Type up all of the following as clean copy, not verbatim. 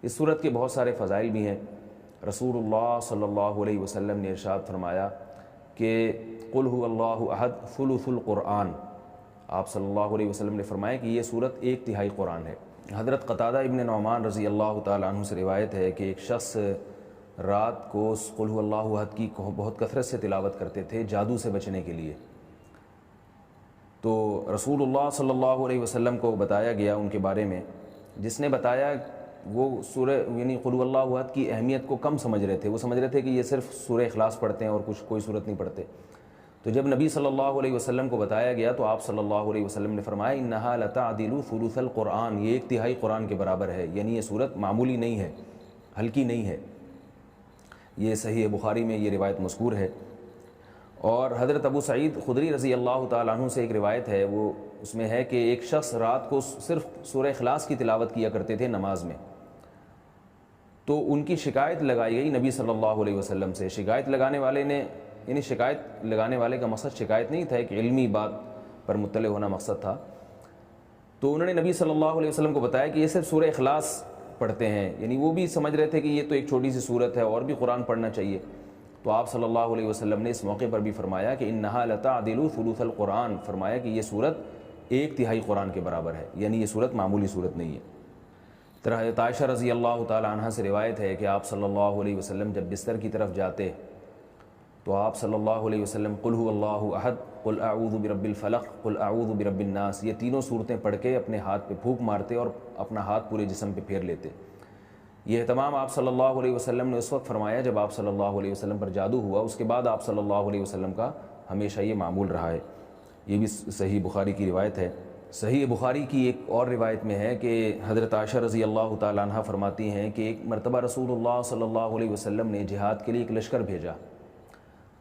اس صورت کے بہت سارے فضائل بھی ہیں۔ رسول اللہ صلی اللہ علیہ وسلم نے ارشاد فرمایا کہ قل هو اللہ احد ثلث القرآن، آپ صلی اللہ علیہ وسلم نے فرمایا کہ یہ صورت 1/3 قرآن ہے۔ حضرت قتادہ ابن نعمان رضی اللہ تعالیٰ عنہ سے روایت ہے کہ ایک شخص رات کو قل هو اللہ احد کی بہت کثرت سے تلاوت کرتے تھے جادو سے بچنے کے لیے۔ تو رسول اللہ صلی اللہ علیہ وسلم کو بتایا گیا ان کے بارے میں، جس نے بتایا وہ سورہ یعنی قل هو اللہ احد کی اہمیت کو کم سمجھ رہے تھے، وہ سمجھ رہے تھے کہ یہ صرف سورہ اخلاص پڑھتے ہیں اور کوئی صورت نہیں پڑھتے۔ تو جب نبی صلی اللہ علیہ وسلم کو بتایا گیا تو آپ صلی اللہ علیہ وسلم نے فرمایا انہا لتعدل ثلث القرآن، یہ 1/3 قرآن کے برابر ہے، یعنی یہ صورت معمولی نہیں ہے، ہلکی نہیں ہے۔ یہ صحیح بخاری میں یہ روایت مذکور ہے۔ اور حضرت ابو سعید خدری رضی اللہ تعالیٰ عنہ سے ایک روایت ہے، وہ اس میں ہے کہ ایک شخص رات کو صرف سورہ اخلاص کی تلاوت کیا کرتے تھے نماز میں، تو ان کی شکایت لگائی گئی نبی صلی اللہ علیہ وسلم سے۔ شکایت لگانے والے نے یعنی شکایت لگانے والے کا مقصد شکایت نہیں تھا، ایک علمی بات پر مطلع ہونا مقصد تھا۔ تو انہوں نے نبی صلی اللہ علیہ وسلم کو بتایا کہ یہ صرف سورہ اخلاص پڑھتے ہیں، یعنی وہ بھی سمجھ رہے تھے کہ یہ تو ایک چھوٹی سی صورت ہے اور بھی قرآن پڑھنا چاہیے۔ تو آپ صلی اللہ علیہ وسلم نے اس موقع پر بھی فرمایا کہ انہا لتعدل ثلث القرآن، فرمایا کہ یہ صورت 1/3 قرآن کے برابر ہے، یعنی یہ صورت معمولی صورت نہیں ہے۔ طرح حضرت عائشہ رضی اللہ تعالی عنہ سے روایت ہے کہ آپ صلی اللہ علیہ وسلم جب بستر کی طرف جاتے تو آپ صلی اللہ علیہ وسلم قل هو اللہ احد، قل اعوذ برب الفلق، قل اعوذ برب الناس، یہ تینوں صورتیں پڑھ کے اپنے ہاتھ پہ پھونک مارتے اور اپنا ہاتھ پورے جسم پہ پھیر لیتے۔ یہ اہتمام آپ صلی اللہ علیہ وسلم نے اس وقت فرمایا جب آپ صلی اللہ علیہ وسلم پر جادو ہوا، اس کے بعد آپ صلی اللہ علیہ وسلم کا ہمیشہ یہ معمول رہا ہے۔ یہ بھی صحیح بخاری کی روایت ہے۔ صحیح بخاری کی ایک اور روایت میں ہے کہ حضرت عائشہ رضی اللہ تعالیٰ عنہ فرماتی ہیں کہ ایک مرتبہ رسول اللہ صلی اللہ علیہ وسلم نے جہاد کے لیے ایک لشکر بھیجا،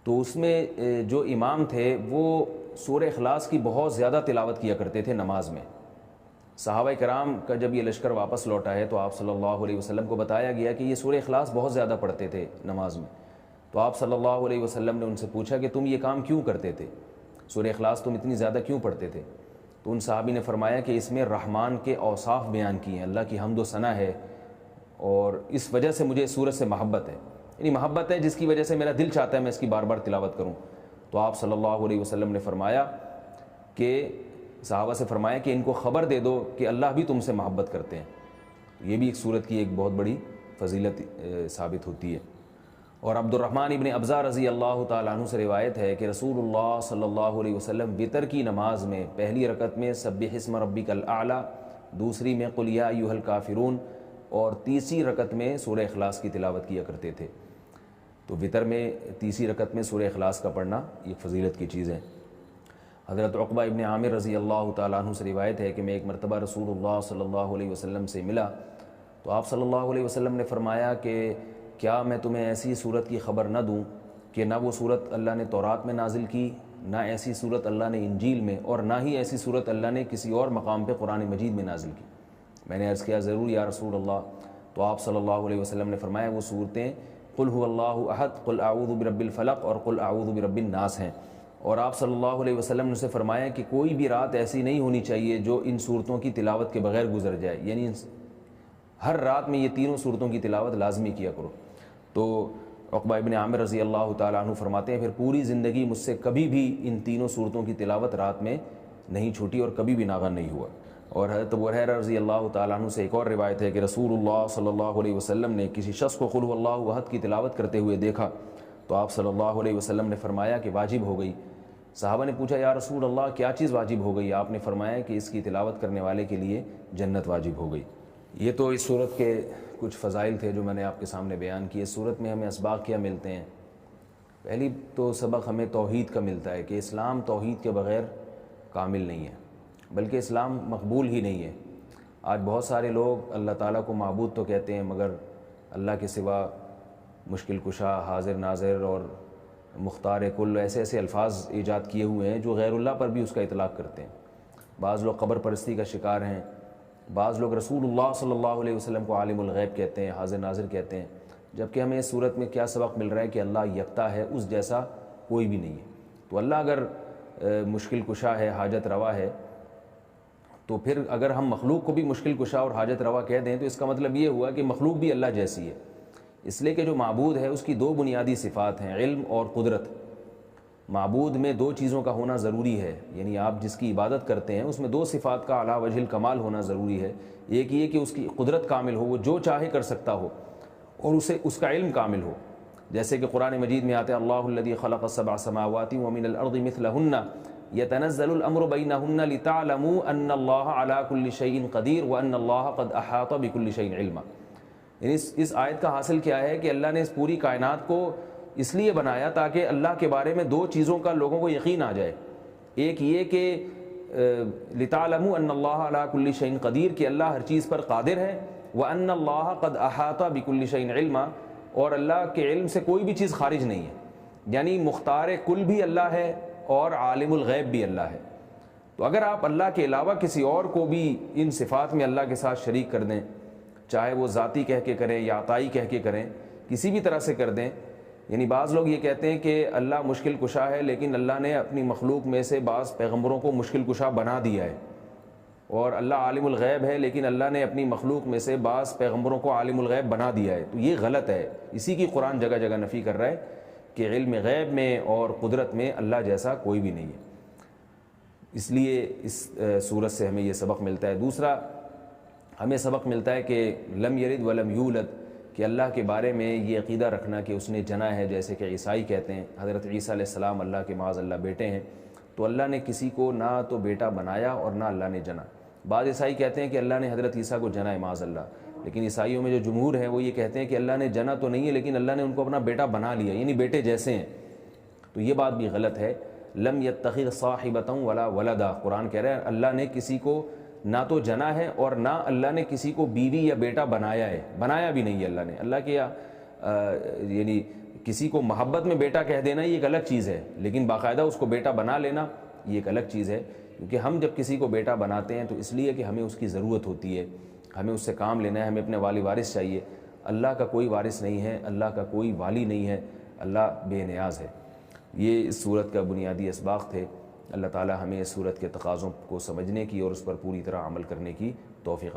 تو اس میں جو امام تھے وہ سورہ اخلاص کی بہت زیادہ تلاوت کیا کرتے تھے نماز میں۔ صحابہ کرام کا جب یہ لشکر واپس لوٹا ہے تو آپ صلی اللہ علیہ وسلم کو بتایا گیا کہ یہ سورہ اخلاص بہت زیادہ پڑھتے تھے نماز میں۔ تو آپ صلی اللہ علیہ وسلم نے ان سے پوچھا کہ تم یہ کام کیوں کرتے تھے، سورہ اخلاص تم اتنی زیادہ کیوں پڑھتے تھے؟ تو ان صحابی نے فرمایا کہ اس میں رحمان کے اوصاف بیان کیے ہیں، اللہ کی حمد و ثنا ہے، اور اس وجہ سے مجھے اس سورت سے محبت ہے، یعنی محبت ہے جس کی وجہ سے میرا دل چاہتا ہے میں اس کی بار بار تلاوت کروں۔ تو آپ صلی اللہ علیہ وسلم نے فرمایا کہ صحابہ سے فرمایا کہ ان کو خبر دے دو کہ اللہ بھی تم سے محبت کرتے ہیں۔ یہ بھی ایک صورت کی ایک بہت بڑی فضیلت ثابت ہوتی ہے۔ اور عبد الرحمن ابن ابزا رضی اللہ تعالیٰ عنہ سے روایت ہے کہ رسول اللہ صلی اللہ علیہ وسلم وتر کی نماز میں پہلی رکعت میں سبح اسم ربک الاعلی، دوسری میں قل یا ایھا الکافرون، اور تیسری رکعت میں سورہ اخلاص کی تلاوت کیا کرتے تھے۔ تو وتر میں تیسری رکعت میں سورہ اخلاص کا پڑھنا یہ فضیلت کی چیز ہے۔ حضرت عقبہ ابن عامر رضی اللہ تعالیٰ عنہ سے روایت ہے کہ میں ایک مرتبہ رسول اللہ صلی اللہ علیہ وسلم سے ملا تو آپ صلی اللہ علیہ وسلم نے فرمایا کہ کیا میں تمہیں ایسی صورت کی خبر نہ دوں کہ نہ وہ صورت اللہ نے تورات میں نازل کی، نہ ایسی صورت اللہ نے انجیل میں، اور نہ ہی ایسی صورت اللہ نے کسی اور مقام پہ قرآن مجید میں نازل کی؟ میں نے عرض کیا ضرور یا رسول اللہ۔ تو آپ صلی اللہ علیہ وسلم نے فرمایا وہ صورتیں قل هو اللہ احد، قل اعوذ برب الفلق اور قل اعوذ برب الناس ہیں۔ اور آپ صلی اللہ علیہ وسلم نے اسے فرمایا کہ کوئی بھی رات ایسی نہیں ہونی چاہیے جو ان صورتوں کی تلاوت کے بغیر گزر جائے، یعنی ہر رات میں یہ تینوں صورتوں کی تلاوت لازمی کیا کرو۔ تو عقبہ ابن عامر رضی اللہ تعالیٰ عنہ فرماتے ہیں پھر پوری زندگی مجھ سے کبھی بھی ان تینوں صورتوں کی تلاوت رات میں نہیں چھوٹی اور کبھی بھی ناغا نہیں ہوا۔ اور حضرت ابو ہریرہ رضی اللہ تعالیٰ عنہ سے ایک اور روایت ہے کہ رسول اللہ صلی اللہ علیہ وسلم نے کسی شخص کو قل هو اللہ احد کی تلاوت کرتے ہوئے دیکھا تو آپ صلی اللہ علیہ وسلم نے فرمایا کہ واجب ہو گئی۔ صحابہ نے پوچھا یا رسول اللہ کیا چیز واجب ہو گئی؟ آپ نے فرمایا کہ اس کی تلاوت کرنے والے کے لیے جنت واجب ہو گئی۔ یہ تو اس صورت کے کچھ فضائل تھے جو میں نے آپ کے سامنے بیان کیے۔ اس صورت میں ہمیں اسباق کیا ملتے ہیں؟ پہلی تو سبق ہمیں توحید کا ملتا ہے کہ اسلام توحید کے بغیر کامل نہیں ہے، بلکہ اسلام مقبول ہی نہیں ہے۔ آج بہت سارے لوگ اللہ تعالیٰ کو معبود تو کہتے ہیں مگر اللہ کے سوا مشکل کشا، حاضر ناظر اور مختار کل ایسے ایسے الفاظ ایجاد کیے ہوئے ہیں جو غیر اللہ پر بھی اس کا اطلاق کرتے ہیں۔ بعض لوگ قبر پرستی کا شکار ہیں، بعض لوگ رسول اللہ صلی اللہ علیہ وسلم کو عالم الغیب کہتے ہیں، حاضر ناظر کہتے ہیں، جبکہ ہمیں اس صورت میں کیا سبق مل رہا ہے کہ اللہ یکتا ہے، اس جیسا کوئی بھی نہیں ہے۔ تو اللہ اگر مشکل کشا ہے، حاجت روا ہے تو پھر اگر ہم مخلوق کو بھی مشکل کشا اور حاجت روا کہہ دیں تو اس کا مطلب یہ ہوا کہ مخلوق بھی اللہ جیسی ہے، اس لیے کہ جو معبود ہے اس کی دو بنیادی صفات ہیں، علم اور قدرت۔ معبود میں دو چیزوں کا ہونا ضروری ہے، یعنی آپ جس کی عبادت کرتے ہیں اس میں دو صفات کا اعلیٰ وجہ الکمال ہونا ضروری ہے۔ ایک یہ کہ اس کی قدرت کامل ہو، وہ جو چاہے کر سکتا ہو، اور اس کا علم کامل ہو، جیسے کہ قرآن مجید میں آتے ہیں اللہ الذی خلق السبع سماوات ومن الارض مثلہن یتنزل الامر بینہن لتعلموا ان اللہ علی کل شیء قدیر وان اللہ قد احاط بکل شیء علما۔ یعنی اس آیت کا حاصل کیا ہے کہ اللہ نے اس پوری کائنات کو اس لیے بنایا تاکہ اللہ کے بارے میں دو چیزوں کا لوگوں کو یقین آ جائے۔ ایک یہ کہ لتعلموا ان اللہ علی کل شیء قدیر، کہ اللہ ہر چیز پر قادر ہے، وان اللہ قد احاط بکل شیء علما، اور اللہ کے علم سے کوئی بھی چیز خارج نہیں ہے، یعنی مختار کل بھی اللہ ہے اور عالم الغیب بھی اللہ ہے۔ تو اگر آپ اللہ کے علاوہ کسی اور کو بھی ان صفات میں اللہ کے ساتھ شریک کر دیں، چاہے وہ ذاتی کہہ کے کریں یا عطائی کہہ کے کریں، کسی بھی طرح سے کر دیں، یعنی بعض لوگ یہ کہتے ہیں کہ اللہ مشکل کشا ہے، لیکن اللہ نے اپنی مخلوق میں سے بعض پیغمبروں کو مشکل کشا بنا دیا ہے، اور اللہ عالم الغیب ہے لیکن اللہ نے اپنی مخلوق میں سے بعض پیغمبروں کو عالم الغیب بنا دیا ہے، تو یہ غلط ہے۔ اسی کی قرآن جگہ جگہ نفی کر رہا ہے کہ علم غیب میں اور قدرت میں اللہ جیسا کوئی بھی نہیں ہے۔ اس لیے اس صورت سے ہمیں یہ سبق ملتا ہے۔ دوسرا ہمیں سبق ملتا ہے کہ لم یلد ولم یولد، کہ اللہ کے بارے میں یہ عقیدہ رکھنا کہ اس نے جنا ہے، جیسے کہ عیسائی کہتے ہیں حضرت عیسیٰ علیہ السلام اللہ کے معاذ اللہ بیٹے ہیں، تو اللہ نے کسی کو نہ تو بیٹا بنایا اور نہ اللہ نے جنا۔ بعض عیسائی کہتے ہیں کہ اللہ نے حضرت عیسیٰ کو جنا ہے معاذ اللہ، لیکن عیسائیوں میں جو جمہور ہیں وہ یہ کہتے ہیں کہ اللہ نے جنا تو نہیں ہے لیکن اللہ نے ان کو اپنا بیٹا بنا لیا، یعنی بیٹے جیسے ہیں، تو یہ بات بھی غلط ہے۔ لم یتخذ صاحبۃ ولا ولدا، قرآن کہہ رہا ہے اللہ نے کسی کو نہ تو جنا ہے اور نہ اللہ نے کسی کو بیوی یا بیٹا بنایا ہے، بنایا بھی نہیں ہے اللہ نے۔ اللہ کے یعنی کسی کو محبت میں بیٹا کہہ دینا یہ ایک الگ چیز ہے، لیکن باقاعدہ اس کو بیٹا بنا لینا یہ ایک الگ چیز ہے، کیونکہ ہم جب کسی کو بیٹا بناتے ہیں تو اس لیے کہ ہمیں اس کی ضرورت ہوتی ہے، ہمیں اس سے کام لینا ہے، ہمیں اپنے والی وارث چاہیے۔ اللہ کا کوئی وارث نہیں ہے، اللہ کا کوئی والی نہیں ہے، اللہ بے نیاز ہے۔ یہ اس صورت کا بنیادی اسباق تھے۔ اللہ تعالی ہمیں اس صورت کے تقاضوں کو سمجھنے کی اور اس پر پوری طرح عمل کرنے کی توفیق عطا